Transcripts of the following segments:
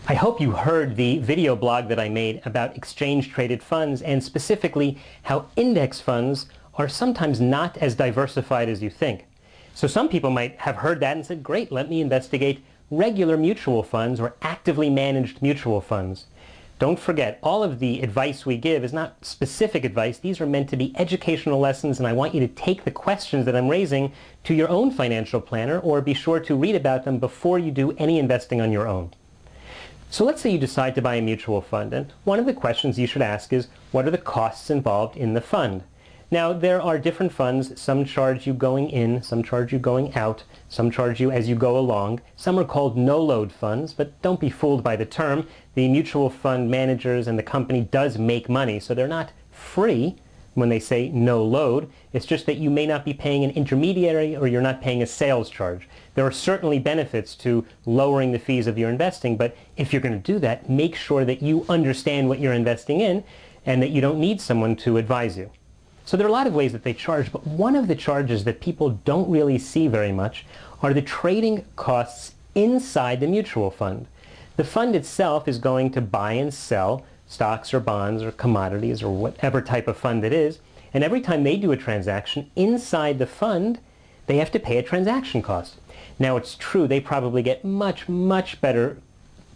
I hope you heard the video blog that I made about exchange-traded funds and specifically how index funds are sometimes not as diversified as you think. So some people might have heard that and said, great, let me investigate regular mutual funds or actively managed mutual funds. Don't forget, all of the advice we give is not specific advice. These are meant to be educational lessons, and I want you to take the questions that I'm raising to your own financial planner, or be sure to read about them before you do any investing on your own. So let's say you decide to buy a mutual fund, and one of the questions you should ask is, what are the costs involved in the fund? Now, there are different funds. Some charge you going in, some charge you going out, some charge you as you go along. Some are called no-load funds, but don't be fooled by the term. The mutual fund managers and the company does make money, so they're not free when they say no load. It's just that you may not be paying an intermediary or you're not paying a sales charge. There are certainly benefits to lowering the fees of your investing, but if you're going to do that, make sure that you understand what you're investing in and that you don't need someone to advise you. So there are a lot of ways that they charge, but one of the charges that people don't really see very much are the trading costs inside the mutual fund. The fund itself is going to buy and sell stocks or bonds or commodities or whatever type of fund it is, and every time they do a transaction inside the fund, they have to pay a transaction cost. Now, it's true they probably get much, much better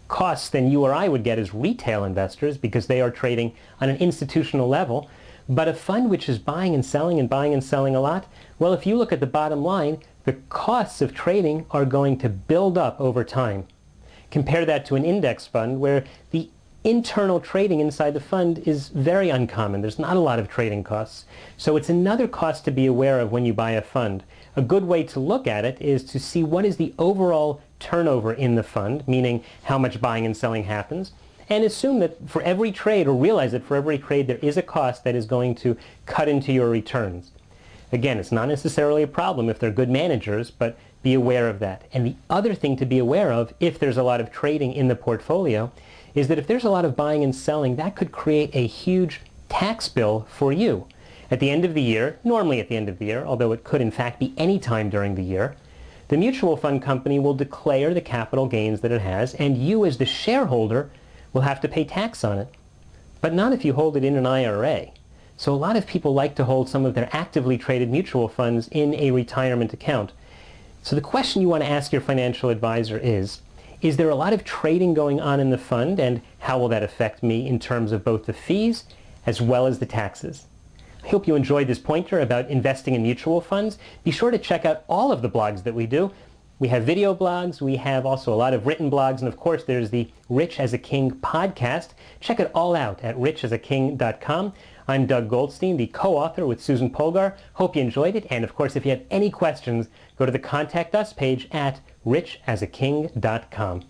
costs than you or I would get as retail investors because they are trading on an institutional level. But a fund which is buying and selling a lot, well, if you look at the bottom line, the costs of trading are going to build up over time. Compare that to an index fund where the internal trading inside the fund is very uncommon. There's not a lot of trading costs. So it's another cost to be aware of when you buy a fund. A good way to look at it is to see what is the overall turnover in the fund, meaning how much buying and selling happens, and assume that for every trade, or realize that for every trade, there is a cost that is going to cut into your returns. Again, it's not necessarily a problem if they're good managers, but be aware of that. And the other thing to be aware of, if there's a lot of trading in the portfolio, is that if there's a lot of buying and selling, that could create a huge tax bill for you. At the end of the year, normally at the end of the year, although it could in fact be any time during the year, the mutual fund company will declare the capital gains that it has, and you as the shareholder will have to pay tax on it. But not if you hold it in an IRA. So a lot of people like to hold some of their actively traded mutual funds in a retirement account. So the question you want to ask your financial advisor is there a lot of trading going on in the fund, and how will that affect me in terms of both the fees as well as the taxes? I hope you enjoyed this pointer about investing in mutual funds. Be sure to check out all of the blogs that we do. We have video blogs, we have also a lot of written blogs, and of course there's the Rich as a King podcast. Check it all out at richasaking.com. I'm Doug Goldstein, the co-author with Susan Polgar. Hope you enjoyed it, and of course if you have any questions, go to the Contact Us page at richasaking.com.